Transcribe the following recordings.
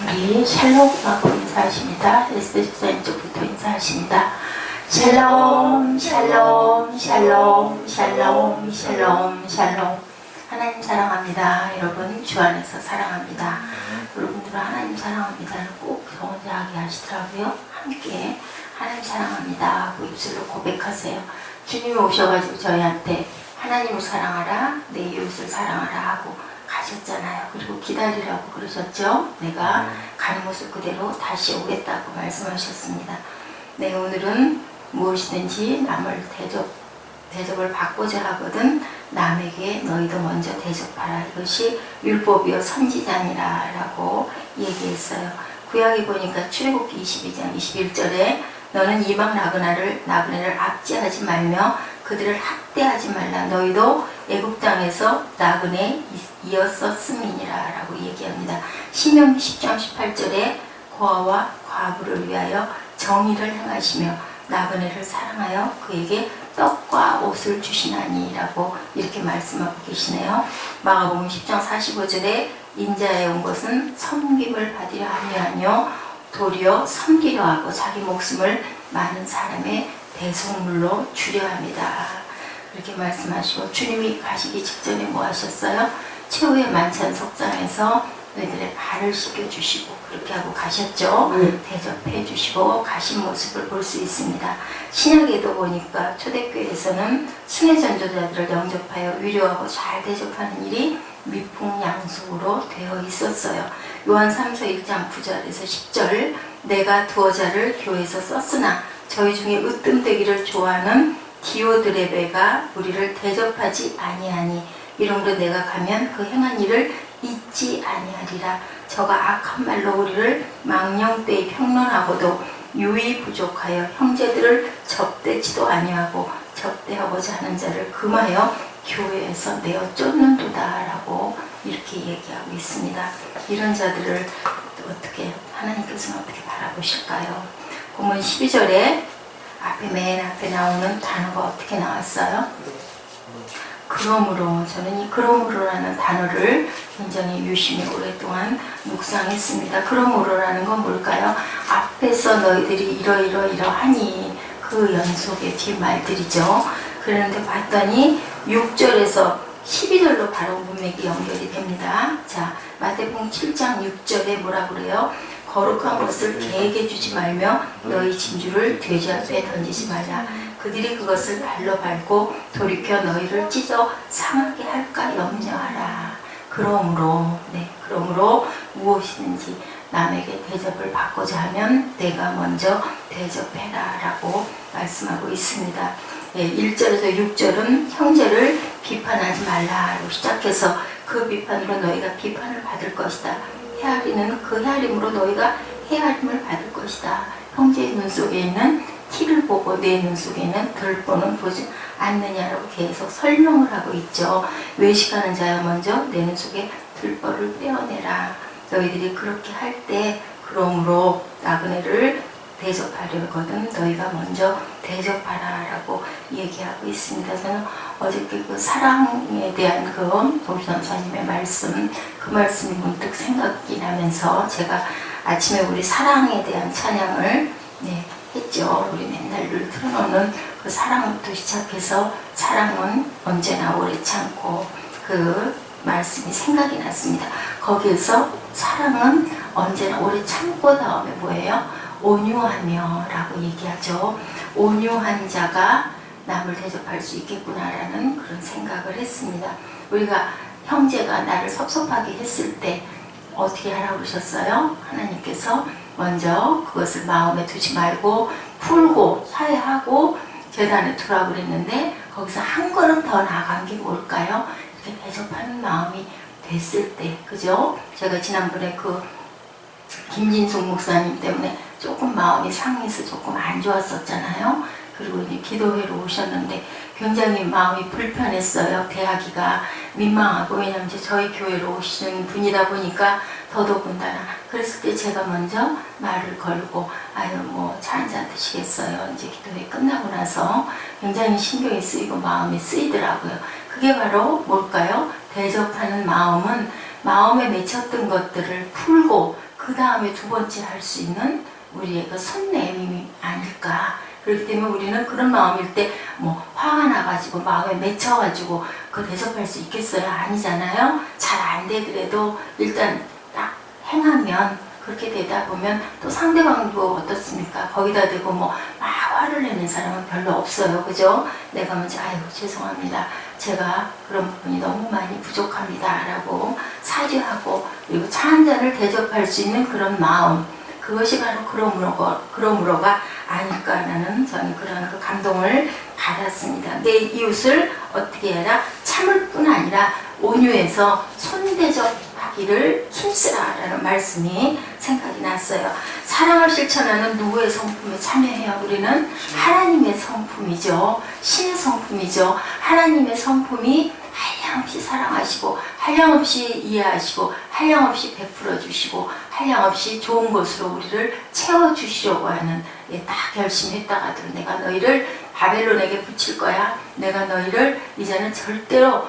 우리 샬롬하고 인사하십니다. 에스더 집사님 쪽부터 인사하십니다. 샬롬, 샬롬, 샬롬, 샬롬, 샬롬, 샬롬. 하나님 사랑합니다. 여러분 주 안에서 사랑합니다. 여러분들은 하나님 사랑합니다를 꼭 정언하게 하시더라고요. 함께 하나님 사랑합니다 하고 입술로 고백하세요. 주님이 오셔가지고 저희한테 하나님을 사랑하라, 내 이웃을 사랑하라 하고 가셨잖아요. 그리고 기다리라고 그러셨죠. 내가 가는 모습 그대로 다시 오겠다고 말씀하셨습니다. 네, 오늘은 무엇이든지 남을 대접을 받고자 하거든 남에게 너희도 먼저 대접하라. 이것이 율법이요 선지자니라 라고 얘기했어요. 구약에 보니까 출애굽기 22장 21절에 너는 이방 나그네를 압제하지 말며 그들을 학대하지 말라. 너희도 애굽 땅에서 나그네이었었음이니라 라고 얘기합니다. 신명기 10장 18절에 고아와 과부를 위하여 정의를 행하시며 나그네를 사랑하여 그에게 떡과 옷을 주시나니 라고 이렇게 말씀하고 계시네요. 마가복음 10장 45절에 인자에 온 것은 섬김을 받으려 함이 아니요 도리어 섬기려 하고 자기 목숨을 많은 사람의 대속물로 주려 합니다. 이렇게 말씀하시고 주님이 가시기 직전에 뭐 하셨어요? 최후의 만찬 속장에서 너희들의 발을 씻겨주시고 그렇게 하고 가셨죠. 대접해 주시고 가신 모습을 볼 수 있습니다. 신약에도 보니까 초대교회에서는 순회 전도자들을 영접하여 위로하고 잘 대접하는 일이 미풍양속으로 되어 있었어요. 요한 3서 1장 9절에서 10절 내가 두어 자를 교회에서 썼으나 저희 중에 으뜸되기를 좋아하는 디오드레베가 우리를 대접하지 아니하니 이러므로 내가 가면 그 행한 일을 잊지 아니하리라. 저가 악한 말로 우리를 망령되이 평론하고도 유의 부족하여 형제들을 접대치도 아니하고 접대하고자 하는 자를 금하여 교회에서 내어 쫓는도다 라고 이렇게 얘기하고 있습니다. 이런 자들을 어떻게 하나님께서는 어떻게 바라보실까요? 본문 12절에 맨 앞에 나오는 단어가 어떻게 나왔어요? 그러므로. 저는 이 그러므로라는 단어를 굉장히 유심히 오랫동안 묵상했습니다. 그러므로라는 건 뭘까요? 앞에서 너희들이 이러하니 그 연속의 뒷말들이죠. 그런데 봤더니 6절에서 12절로 바로 문맥이 연결이 됩니다. 자, 마태복음 7장 6절에 뭐라 그래요? 거룩한 것을 개에게 주지 말며 너희 진주를 돼지 앞에 던지지 말라. 그들이 그것을 발로 밟고 돌이켜 너희를 찢어 상하게 할까 염려하라. 그러므로 무엇이든지 남에게 대접을 받고자 하면 내가 먼저 대접해라 라고 말씀하고 있습니다. 1절에서 6절은 형제를 비판하지 말라로 시작해서 그 비판으로 너희가 비판을 받을 것이다. 헤아리는 그 헤아림으로 너희가 헤아림을 받을 것이다. 형제의 눈 속에 있는 티를 보고 내 눈 속에 있는 들보는 보지 않느냐라고 계속 설명을 하고 있죠. 외식하는 자야 먼저 내 눈 속에 들보를 빼어내라. 너희들이 그렇게 할 때 그러므로 나그네를 대접하려거든 너희가 먼저 대접하라 라고 얘기하고 있습니다. 저는 어저께 그 사랑에 대한 그 도리 전사님의 말씀, 그 말씀이 문득 생각이 나면서 제가 아침에 우리 사랑에 대한 찬양을 했죠. 우리 맨날 늘 틀어놓는 그 사랑부터 시작해서 사랑은 언제나 오래 참고 그 말씀이 생각이 났습니다. 거기에서 사랑은 언제나 오래 참고 다음에 뭐예요? 온유하며 라고 얘기하죠. 온유한 자가 남을 대접할 수 있겠구나라는 그런 생각을 했습니다. 우리가 형제가 나를 섭섭하게 했을 때 어떻게 하라고 그러셨어요? 하나님께서 먼저 그것을 마음에 두지 말고 풀고 사회하고 제단에 두라고 그랬는데 거기서 한 걸음 더 나아간 게 뭘까요? 이렇게 대접하는 마음이 됐을 때, 그죠? 제가 지난번에 그 김진숙 목사님 때문에 조금 마음이 상해서 조금 안 좋았었잖아요. 그리고 이제 기도회로 오셨는데 굉장히 마음이 불편했어요. 대하기가 민망하고, 왜냐면 이제 저희 교회로 오시는 분이다 보니까 더더군다나. 그랬을 때 제가 먼저 말을 걸고 아유 뭐 차 한잔 드시겠어요. 이제 기도회 끝나고 나서 굉장히 신경이 쓰이고 마음이 쓰이더라고요. 그게 바로 뭘까요? 대접하는 마음은 마음에 맺혔던 것들을 풀고 그 그 다음에 두 번째 할 수 있는 우리의 그 손내밈이 아닐까. 그렇기 때문에 우리는 그런 마음일 때 뭐 화가 나가지고 마음에 맺혀가지고 그 대접할 수 있겠어요? 아니잖아요. 잘 안 되더라도 일단 딱 행하면, 그렇게 되다 보면 또 상대방도 어떻습니까? 거기다 대고 뭐 막 화를 내는 사람은 별로 없어요. 그죠? 내가 먼저 아유 죄송합니다. 제가 그런 부분이 너무 많이 부족합니다. 라고 사죄하고, 그리고 차 한 잔을 대접할 수 있는 그런 마음, 그것이 바로 그러므로가 아닐까라는 저는 그런 그 감동을 받았습니다. 내 이웃을 어떻게 해라? 참을 뿐 아니라 온유해서 손대접하기를 힘쓰라라는 말씀이 생각이 났어요. 사랑을 실천하는 누구의 성품에 참여해요? 우리는 하나님의 성품이죠. 신의 성품이죠. 하나님의 성품이 한량없이 사랑하시고, 한량없이 이해하시고, 한량없이 베풀어 주시고, 한량없이 좋은 것으로 우리를 채워주시려고 하는, 딱 결심했다가도 내가 너희를 바벨론에게 붙일 거야. 내가 너희를 이제는 절대로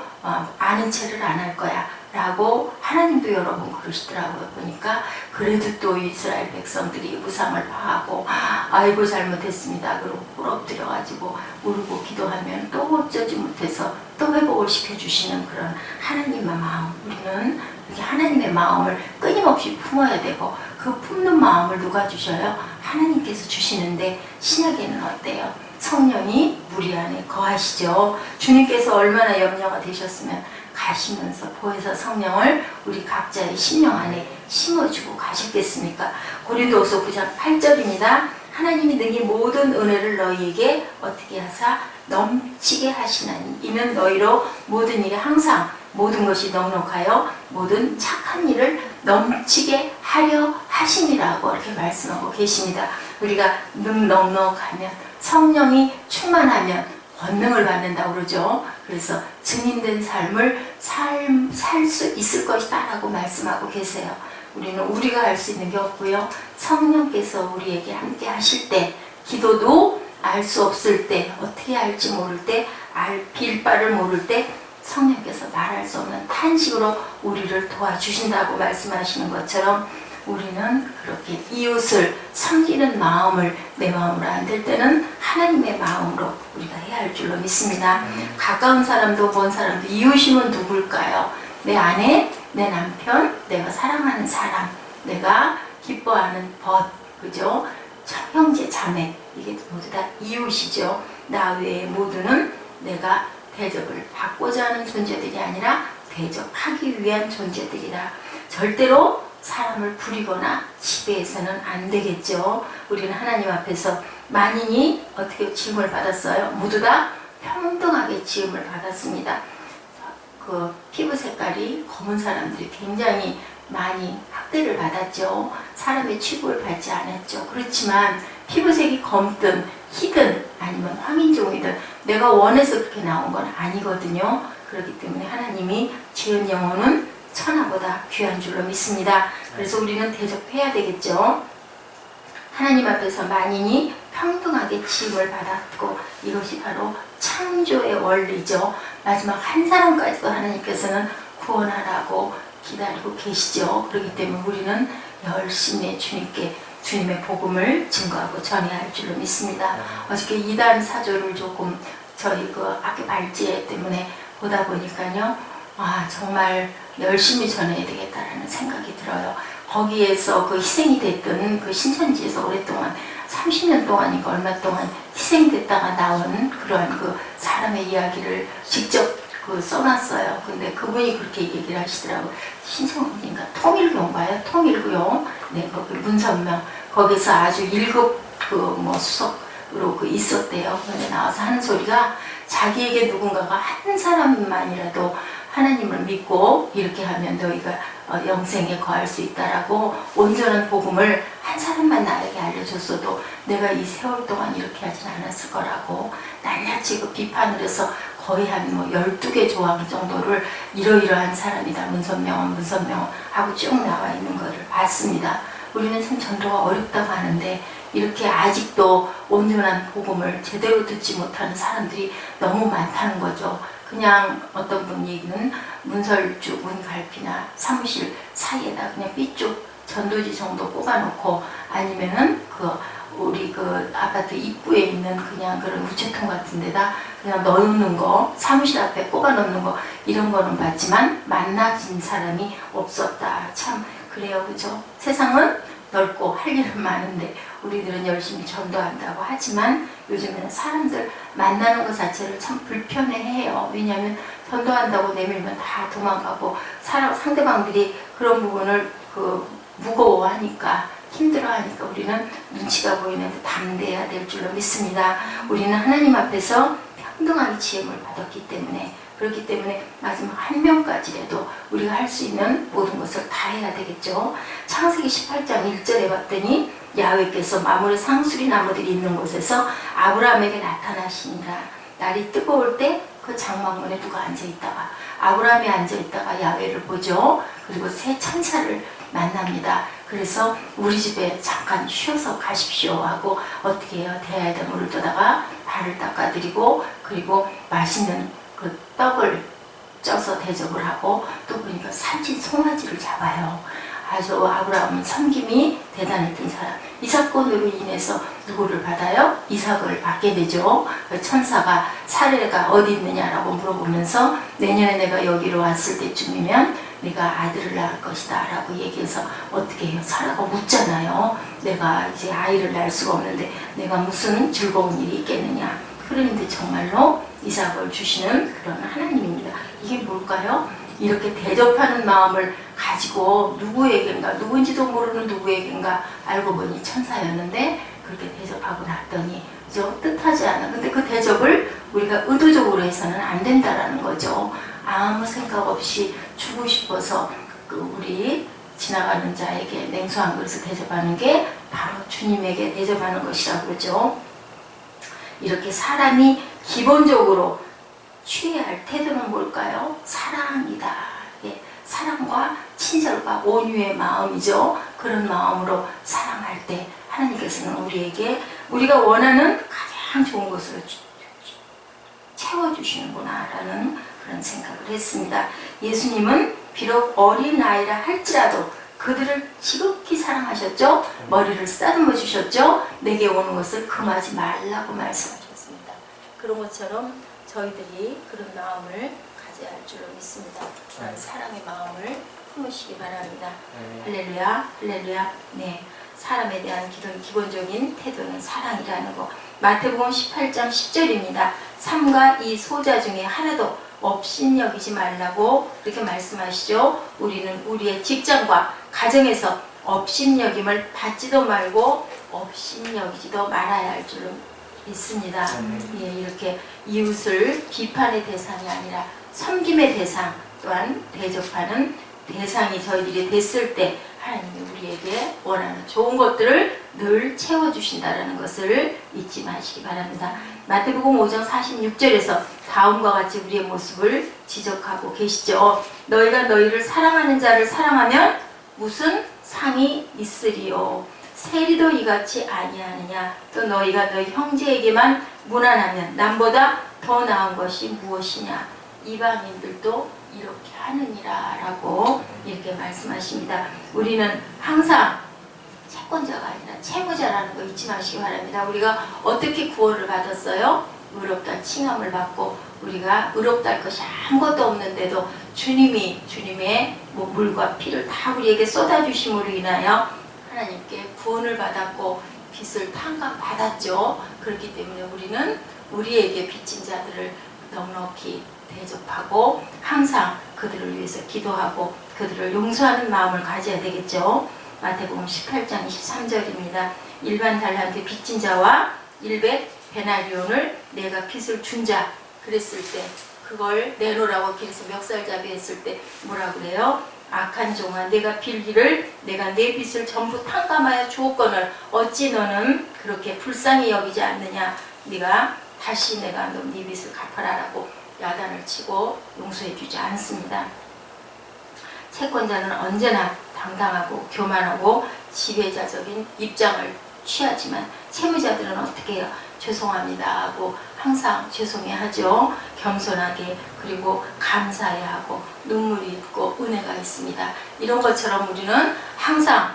아는 체를 안 할 거야. 라고 하나님도 여러 번 그러시더라고요. 보니까 그래도 또 이스라엘 백성들이 우상을 파하고 아이고 잘못했습니다. 그러고 꿇어엎드려가지고 울고 기도하면 또 어쩌지 못해서 또 회복을 시켜주시는 그런 하나님의 마음, 우리는 이렇게 하나님의 마음을 끊임없이 품어야 되고, 그 품는 마음을 누가 주셔요? 하나님께서 주시는데, 신약에는 어때요? 성령이 우리 안에 거하시죠. 주님께서 얼마나 염려가 되셨으면 가시면서 보혜사 성령을 우리 각자의 심령 안에 심어주고 가셨겠습니까? 고린도후서 9장 8절입니다. 하나님이 능히 모든 은혜를 너희에게 어떻게 하사 넘치게 하시나니, 이는 너희로 모든 일에 항상 모든 것이 넉넉하여 모든 착한 일을 넘치게 하려 하심이라고 이렇게 말씀하고 계십니다. 우리가 넉넉하면, 성령이 충만하면 권능을 받는다고 그러죠. 그래서 증인된 삶을 살 수 있을 것이다 라고 말씀하고 계세요. 우리는 우리가 할 수 있는 게 없고요. 성령께서 우리에게 함께 하실 때, 기도도 알 수 없을 때, 어떻게 할지 모를 때, 빌 바를 모를 때 성령께서 말할 수 없는 탄식으로 우리를 도와주신다고 말씀하시는 것처럼, 우리는 그렇게 이웃을 섬기는 마음을 내 마음으로 안 될 때는 하나님의 마음으로 우리가 해야 할 줄로 믿습니다. 가까운 사람도 먼 사람도 이웃이면 누굴까요? 내 아내, 내 남편, 내가 사랑하는 사람, 내가 기뻐하는 벗, 그죠? 형제, 자매, 이게 모두 다 이웃이죠. 나 외의 모두는 내가 대접을 받고자 하는 존재들이 아니라 대접하기 위한 존재들이라. 절대로 사람을 부리거나 지배해서는 안 되겠죠. 우리는 하나님 앞에서 만인이 어떻게 지음을 받았어요? 모두 다 평등하게 지음을 받았습니다. 그 피부 색깔이 검은 사람들이 굉장히 많이 학대를 받았죠. 사람의 취급을 받지 않았죠. 그렇지만 피부색이 검든 희든 아니면 황인종이든 내가 원해서 그렇게 나온 건 아니거든요. 그렇기 때문에 하나님이 지은 영혼은 천하보다 귀한 줄로 믿습니다. 그래서 우리는 대접해야 되겠죠. 하나님 앞에서 만인이 평등하게 지음을 받았고, 이것이 바로 창조의 원리죠. 마지막 한 사람까지도 하나님께서는 구원하라고 기다리고 계시죠. 그렇기 때문에 우리는 열심히 주님께 주님의 복음을 증거하고 전해야 할 줄로 믿습니다. 어저께 이단 사조를 조금 저희 그 학교 발제 때문에 보다 보니까요, 정말 열심히 전해야 되겠다라는 생각이 들어요. 거기에서 그 희생이 됐던 그 신천지에서 오랫동안 30년 동안인가 얼마 동안 희생됐다가 나온 그러한 그 사람의 이야기를 직접 그 써놨어요. 근데 그분이 그렇게 얘기를 하시더라고요. 신천지인가 통일교인가요? 통일교요. 네, 거기 문선명 거기서 아주 1급 그 뭐 수석으로 그 있었대요. 근데 나와서 하는 소리가, 자기에게 누군가가 한 사람만이라도 하나님을 믿고 이렇게 하면 너희가 영생에 거할 수 있다라고, 온전한 복음을 한 사람만 나에게 알려줬어도 내가 이 세월 동안 이렇게 하진 않았을 거라고 낱낱이 그 비판을 해서 거의 한 뭐 12개 조항 정도를 이러이러한 사람이다, 문선명 하고 쭉 나와 있는 것을 봤습니다. 우리는 참 전도가 어렵다고 하는데 이렇게 아직도 온전한 복음을 제대로 듣지 못하는 사람들이 너무 많다는 거죠. 그냥 어떤 분 얘기는 문설주, 문갈피나 사무실 사이에다 그냥 삐쭉 전도지 정도 꼽아놓고 아니면은 우리 아파트 입구에 있는 그냥 그런 우체통 같은 데다 그냥 넣어놓는 거, 사무실 앞에 꼽아놓는 거, 이런 거는 봤지만 만나진 사람이 없었다. 참 그래요, 그죠? 세상은 넓고 할 일은 많은데 우리들은 열심히 전도한다고 하지만 요즘에는 사람들 만나는 것 자체를 참 불편해해요. 왜냐하면 전도한다고 내밀면 다 도망가고 상대방들이 그런 부분을 무거워하니까, 힘들어하니까 우리는 눈치가 보이는데 담대해야 될 줄로 믿습니다. 우리는 하나님 앞에서 평등하게 지음을 받았기 때문에, 그렇기 때문에 마지막 한 명까지라도 우리가 할 수 있는 모든 것을 다 해야 되겠죠. 창세기 18장 1절에 봤더니 야훼께서 마물의 상수리 나무들이 있는 곳에서 아브라함에게 나타나시니라. 날이 뜨거울 때 그 장막문에 누가 앉아있다가, 아브라함이 앉아있다가 야훼를 보죠. 그리고 새 천사를 만납니다. 그래서 우리 집에 잠깐 쉬어서 가십시오 하고 어떻게 해요? 대야에다 물을 떠다가 발을 닦아드리고, 그리고 맛있는 그 떡을 쪄서 대접을 하고, 또 보니까 살찐 송아지를 잡아요. 아주 아브라함은 섬김이 대단했던 사람. 이 사건으로 인해서 누구를 받아요? 이삭을 받게 되죠. 천사가 사례가 어디 있느냐라고 물어보면서 내년에 내가 여기로 왔을 때쯤이면 네가 아들을 낳을 것이다 라고 얘기해서 어떻게 해요? 사라가 묻잖아요. 내가 이제 아이를 낳을 수가 없는데 내가 무슨 즐거운 일이 있겠느냐. 그런데 정말로 이삭을 주시는 그런 하나님입니다. 이게 뭘까요? 이렇게 대접하는 마음을 가지고 누구에겐가, 누군지도 모르는 누구에겐가 알고 보니 천사였는데 그렇게 대접하고 났더니 그죠? 뜻하지 않아. 근데 그 대접을 우리가 의도적으로 해서는 안 된다라는 거죠. 아무 생각 없이 주고 싶어서 우리 지나가는 자에게 냉수 한 그릇을 대접하는 게 바로 주님에게 대접하는 것이라고 그러죠. 이렇게 사람이 기본적으로 취해야 할 태도는 뭘까요? 사랑이다. 예, 사랑과 친절과 온유의 마음이죠. 그런 마음으로 사랑할 때 하나님께서는 우리에게 우리가 원하는 가장 좋은 것을 채워주시는구나 라는 그런 생각을 했습니다. 예수님은 비록 어린아이라 할지라도 그들을 지극히 사랑하셨죠. 머리를 쓰다듬어 주셨죠. 내게 오는 것을 금하지 말라고 말씀하셨습니다. 그런 것처럼 저희들이 그런 마음을 가져야 할 줄로 믿습니다. 사랑의 마음을 품으시기 바랍니다. 할렐루야, 할렐루야. 네, 사람에 대한 기본적인 태도는 사랑이라는 거. 마태복음 18장 10절입니다. 3과 2 소자 중에 하나도 업신여기지 말라고 이렇게 말씀하시죠. 우리는 우리의 직장과 가정에서 업신여김을 받지도 말고 업신여기지도 말아야 할 줄로 있습니다. 예, 이렇게 이웃을 비판의 대상이 아니라 섬김의 대상, 또한 대접하는 대상이 저희들이 됐을 때 하나님이 우리에게 원하는 좋은 것들을 늘 채워주신다는 것을 잊지 마시기 바랍니다. 마태복음 5장 46절에서 다음과 같이 우리의 모습을 지적하고 계시죠. 너희가 너희를 사랑하는 자를 사랑하면 무슨 상이 있으리요. 세리도 이같이 아니하느냐. 또 너희가 너희 형제에게만 무난하면 남보다 더 나은 것이 무엇이냐. 이방인들도 이렇게 하느니라 라고 이렇게 말씀하십니다. 우리는 항상 채권자가 아니라 채무자라는 거 잊지 마시기 바랍니다. 우리가 어떻게 구원을 받았어요? 의롭다 칭함을 받고 우리가 의롭다 할 것이 아무것도 없는데도 주님의 물과 피를 다 우리에게 쏟아주심으로 인하여 하나님께 구원을 받았고 빚을 탕감받았죠. 그렇기 때문에 우리는 우리에게 빚진 자들을 넉넉히 대접하고 항상 그들을 위해서 기도하고 그들을 용서하는 마음을 가져야 되겠죠. 마태복음 18장 23절입니다. 일반 달란트 빚진 자와 100데나리온을 내가 빚을 준 자 그랬을 때 그걸 내놓으라고 길에서 멱살잡이 했을 때 뭐라 그래요? 악한 종아 내가 빌기를 내가 내 빚을 전부 탕감하여 주었거늘 어찌 너는 그렇게 불쌍히 여기지 않느냐. 네가 다시 내가 너 네 빚을 갚아라라고 야단을 치고 용서해 주지 않습니다. 채권자는 언제나 당당하고 교만하고 지배자적인 입장을 취하지만 채무자들은 어떻게 해요? 죄송합니다 하고 항상 죄송해 하죠. 겸손하게 그리고 감사해 하고 눈물이 있고 은혜가 있습니다. 이런 것처럼 우리는 항상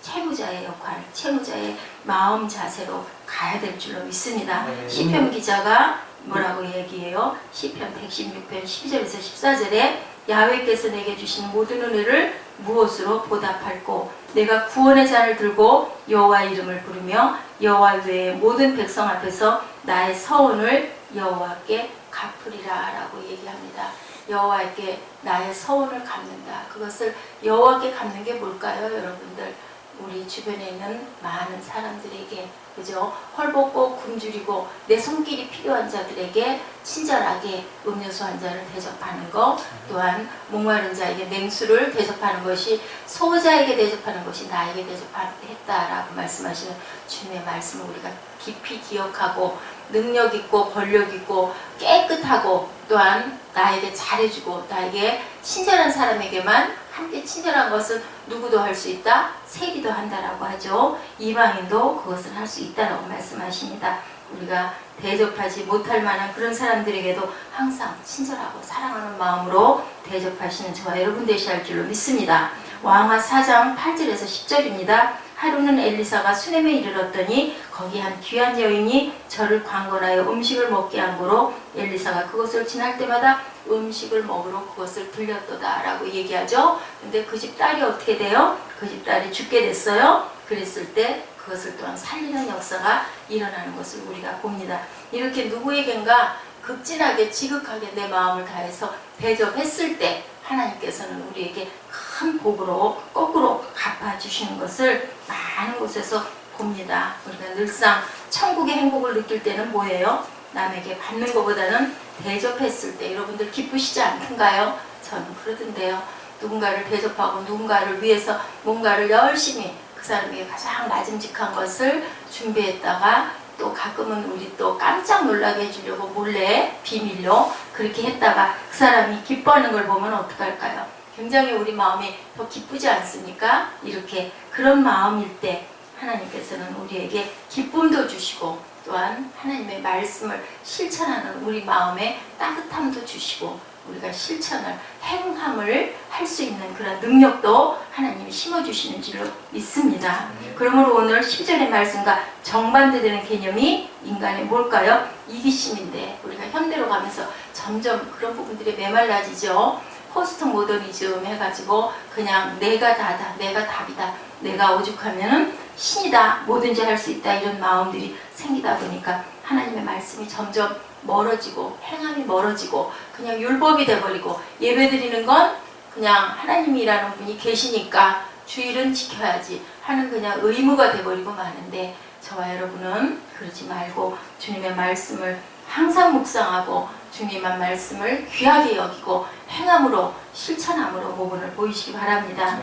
채무자의 역할, 채무자의 마음 자세로 가야 될 줄로 믿습니다. 시편 기자가 뭐라고 얘기해요? 시편 116편 12절에서 14절에 야훼께서 내게 주신 모든 은혜를 무엇으로 보답할꼬? 내가 구원의 잔을 들고 여호와 이름을 부르며 여호와 외의 모든 백성 앞에서 나의 서원을 여호와께 갚으리라 라고 얘기합니다. 여호와께 나의 서원을 갚는다. 그것을 여호와께 갚는 게 뭘까요, 여러분들? 우리 주변에 있는 많은 사람들에게, 그죠? 헐벗고 굶주리고 내 손길이 필요한 자들에게 친절하게 음료수 한 잔을 대접하는 것, 또한 목마른 자에게 냉수를 대접하는 것이, 소자에게 대접하는 것이 나에게 대접했다라고 말씀하시는 주님의 말씀을 우리가 깊이 기억하고, 능력 있고 권력 있고 깨끗하고 또한 나에게 잘해주고 나에게 친절한 사람에게만, 함께 친절한 것은 누구도 할 수 있다, 세리도 한다라고 하죠. 이방인도 그것을 할 수 있다라고 말씀하십니다. 우리가 대접하지 못할 만한 그런 사람들에게도 항상 친절하고 사랑하는 마음으로 대접하시는 저와 여러분 되셔야 할 줄로 믿습니다. 왕하 4장 8절에서 10절입니다. 하루는 엘리사가 수넴에 이르렀더니 거기 한 귀한 여인이 저를 강권하여 음식을 먹게 한 거로 엘리사가 그것을 지날 때마다 음식을 먹으러 그것을 들렸도다 라고 얘기하죠. 근데 그 집 딸이 어떻게 돼요? 그 집 딸이 죽게 됐어요. 그랬을 때 그것을 또한 살리는 역사가 일어나는 것을 우리가 봅니다. 이렇게 누구에겐가 극진하게 지극하게 내 마음을 다해서 대접했을 때 하나님께서는 우리에게 큰 복으로 거꾸로 갚아주시는 것을 많은 곳에서 봅니다. 우리가 늘상 천국의 행복을 느낄 때는 뭐예요? 남에게 받는 것보다는 대접했을 때. 여러분들 기쁘시지 않던가요? 저는 그러던데요. 누군가를 대접하고 누군가를 위해서 뭔가를 열심히 그 사람에게 가장 맞음직한 것을 준비했다가 또 가끔은 우리 또 깜짝 놀라게 해주려고 몰래 비밀로 그렇게 했다가 그 사람이 기뻐하는 걸 보면 어떡할까요? 굉장히 우리 마음이 더 기쁘지 않습니까? 이렇게 그런 마음일 때 하나님께서는 우리에게 기쁨도 주시고 또한 하나님의 말씀을 실천하는 우리 마음에 따뜻함도 주시고 우리가 실천을, 행함을 할 수 있는 그런 능력도 하나님이 심어주시는 줄로 믿습니다. 그러므로 오늘 10절의 말씀과 정반대되는 개념이 인간의 뭘까요? 이기심인데 우리가 현대로 가면서 점점 그런 부분들이 메말라지죠. 포스트 모더니즘 해가지고 그냥 내가 다다, 내가 답이다, 내가 오죽하면은 신이다, 뭐든지 할 수 있다, 이런 마음들이 생기다 보니까 하나님의 말씀이 점점 멀어지고 행함이 멀어지고 그냥 율법이 돼버리고 예배드리는 건 그냥 하나님이라는 분이 계시니까 주일은 지켜야지 하는 그냥 의무가 돼버리고 마는데, 저와 여러분은 그러지 말고 주님의 말씀을 항상 묵상하고 주님의 말씀을 귀하게 여기고 행함으로 실천함으로 모범을 보이시기 바랍니다.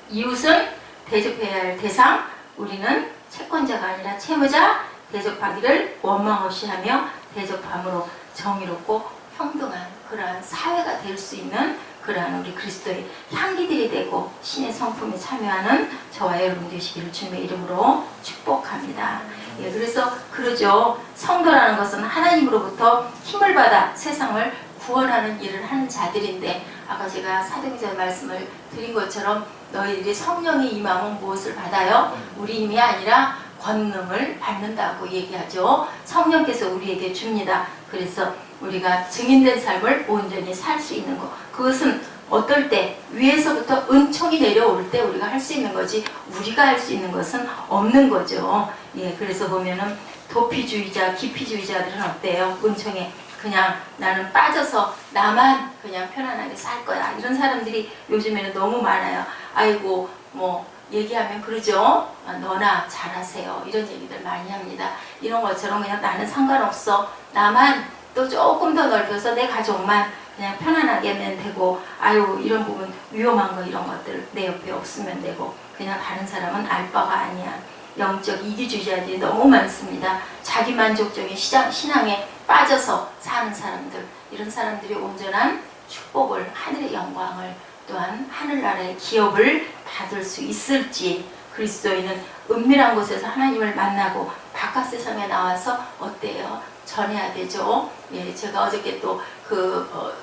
이웃은 대접해야 할 대상, 우리는 채권자가 아니라 채무자, 대접하기를 원망 없이 하며 대접함으로 정의롭고 평등한 그러한 사회가 될 수 있는 그러한 우리 그리스도의 향기들이 되고 신의 성품에 참여하는 저와 여러분 되시기를 주님의 이름으로 축복합니다. 예, 그래서 그러죠. 성도라는 것은 하나님으로부터 힘을 받아 세상을 구원하는 일을 하는 자들인데, 아까 제가 사도행전 말씀을 드린 것처럼 너희들이 성령이 임하면 무엇을 받아요? 우리 힘이 아니라 권능을 받는다고 얘기하죠. 성령께서 우리에게 줍니다. 그래서 우리가 증인된 삶을 온전히 살 수 있는 것, 그것은 어떨 때 위에서부터 은총이 내려올 때 우리가 할 수 있는 거지 우리가 할 수 있는 것은 없는 거죠. 예, 그래서 보면은 도피주의자, 기피주의자들은 어때요? 은총에 그냥 나는 빠져서 나만 그냥 편안하게 살 거야, 이런 사람들이 요즘에는 너무 많아요. 아이고 뭐 얘기하면 그러죠. 너나 잘하세요, 이런 얘기들 많이 합니다. 이런 것처럼 그냥 나는 상관없어, 나만 또 조금 더 넓혀서 내 가족만 그냥 편안하게 하면 되고, 아유 이런 부분 위험한 거 이런 것들 내 옆에 없으면 되고, 그냥 다른 사람은 알 바가 아니야. 영적 이기주의자들이 너무 많습니다. 자기만족적인 신앙에 빠져서 사는 사람들, 이런 사람들이 온전한 축복을, 하늘의 영광을, 또한 하늘나라의 기업을 받을 수 있을지. 그리스도인은 은밀한 곳에서 하나님을 만나고 바깥 세상에 나와서 어때요? 전해야 되죠. 예, 제가 어저께 또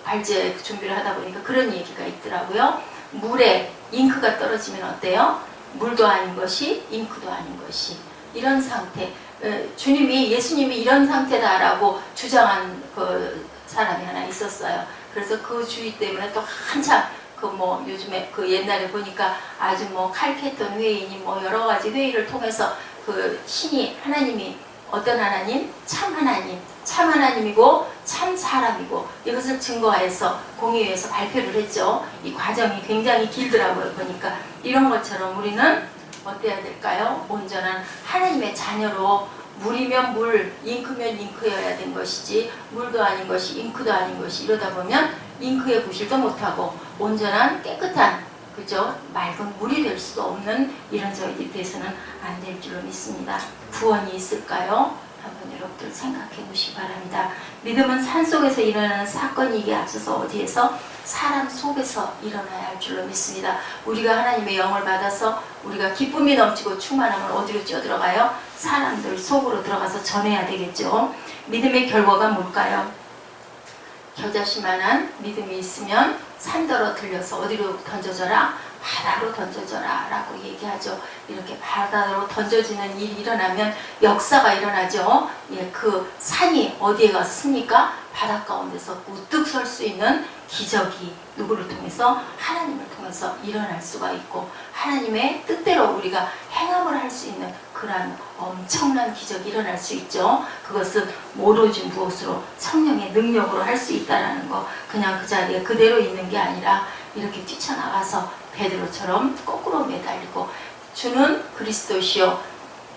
발제 준비를 하다 보니까 그런 얘기가 있더라고요. 물에 잉크가 떨어지면 어때요? 물도 아닌 것이 잉크도 아닌 것이 이런 상태. 예수님이 이런 상태다라고 주장한 그 사람이 하나 있었어요. 그래서 그 주의 때문에 또 한참 요즘에 옛날에 보니까 아주 칼케톤 회의니 여러 가지 회의를 통해서 그 신이 하나님이 어떤 하나님? 참 하나님이고 참 사람이고 이것을 증거해서 공의회에서 발표를 했죠. 이 과정이 굉장히 길더라고요. 보니까 이런 것처럼 우리는 어때야 될까요? 온전한 하나님의 자녀로 물이면 물, 잉크면 잉크여야 된 것이지 물도 아닌 것이 잉크도 아닌 것이 이러다 보면 잉크에 부실도 못하고 온전한 깨끗한 그죠? 맑은 물이 될 수도 없는 이런 저희들이 돼서는 안 될 줄로 믿습니다. 구원이 있을까요? 한번 여러분들 생각해 보시기 바랍니다. 믿음은 산속에서 일어나는 사건이기에 앞서서 어디에서? 사람 속에서 일어나야 할 줄로 믿습니다. 우리가 하나님의 영을 받아서 우리가 기쁨이 넘치고 충만함을 어디로 뛰어들어가요? 사람들 속으로 들어가서 전해야 되겠죠. 믿음의 결과가 뭘까요? 겨자씨만한 믿음이 있으면 산더러 들려서 어디로 던져져라? 바다로 던져져라 라고 얘기하죠. 이렇게 바다로 던져지는 일이 일어나면 역사가 일어나죠. 그 산이 어디에 가서 씁니까? 바다 가운데서 우뚝 설 수 있는 기적이 누구를 통해서? 하나님을 통해서 일어날 수가 있고 하나님의 뜻대로 우리가 행함을 할 수 있는 그러한 엄청난 기적이 일어날 수 있죠. 그것은 오로지 무엇으로? 성령의 능력으로 할 수 있다는 거. 그냥 그 자리에 그대로 있는 게 아니라 이렇게 뛰쳐나가서 베드로처럼 거꾸로 매달리고 주는 그리스도시요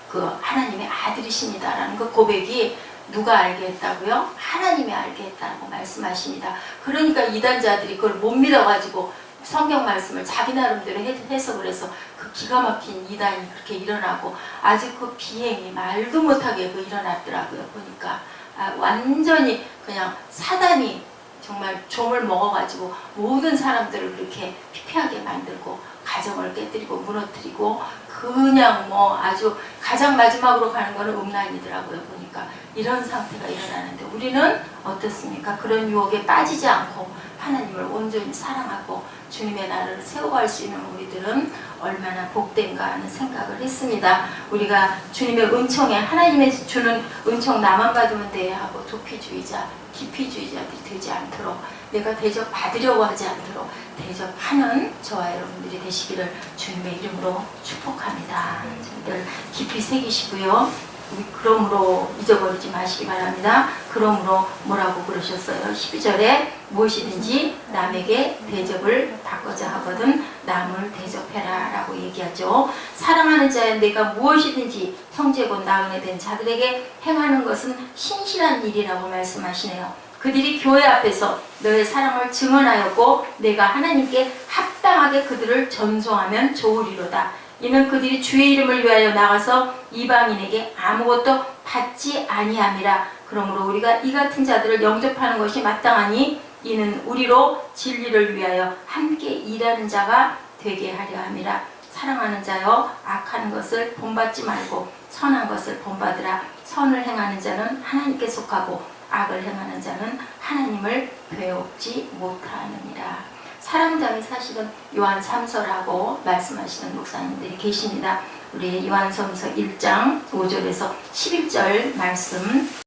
그 하나님의 아들이십니다라는 그 고백이 누가 알게 했다고요? 하나님이 알게 했다고 말씀하십니다. 그러니까 이단자들이 그걸 못 믿어가지고 성경 말씀을 자기 나름대로 해석을 해서 그 기가 막힌 이단이 그렇게 일어나고 아주 그 비행이 말도 못하게 일어났더라고요. 보니까 완전히 그냥 사단이 정말 종을 먹어가지고 모든 사람들을 그렇게 피폐하게 만들고 가정을 깨뜨리고 무너뜨리고 그냥 아주 가장 마지막으로 가는 거는 음란이더라고요. 보니까 이런 상태가 일어나는데 우리는 어떻습니까? 그런 유혹에 빠지지 않고 하나님을 온전히 사랑하고 주님의 나라를 세워갈 수 있는 우리들은 얼마나 복된가 하는 생각을 했습니다. 우리가 주님의 은총에 하나님의 주는 은총 나만 받으면 돼 하고 도피주의자, 기피주의자들이 되지 않도록 내가 대접받으려고 하지 않도록 대접하는 저와 여러분들이 되시기를 주님의 이름으로 축복합니다. 저희들 깊이 새기시고요. 그러므로 잊어버리지 마시기 바랍니다. 그러므로 뭐라고 그러셨어요? 12절에 무엇이든지 남에게 대접을 받고자 하거든 남을 대접해라 라고 얘기하죠. 사랑하는 자여 내가 무엇이든지 형제고 나그네 된 자들에게 행하는 것은 신실한 일이라고 말씀하시네요. 그들이 교회 앞에서 너의 사랑을 증언하였고 내가 하나님께 합당하게 그들을 전송하면 좋으리로다. 이는 그들이 주의 이름을 위하여 나가서 이방인에게 아무것도 받지 아니함이라. 그러므로 우리가 이 같은 자들을 영접하는 것이 마땅하니 이는 우리로 진리를 위하여 함께 일하는 자가 되게 하려 함이라. 사랑하는 자여 악하는 것을 본받지 말고 선한 것을 본받으라. 선을 행하는 자는 하나님께 속하고 악을 행하는 자는 하나님을 배웁지 못하느니라. 사랑장이 사실은 요한 3서라고 말씀하시는 목사님들이 계십니다. 우리 요한성서 1장 5절에서 11절 말씀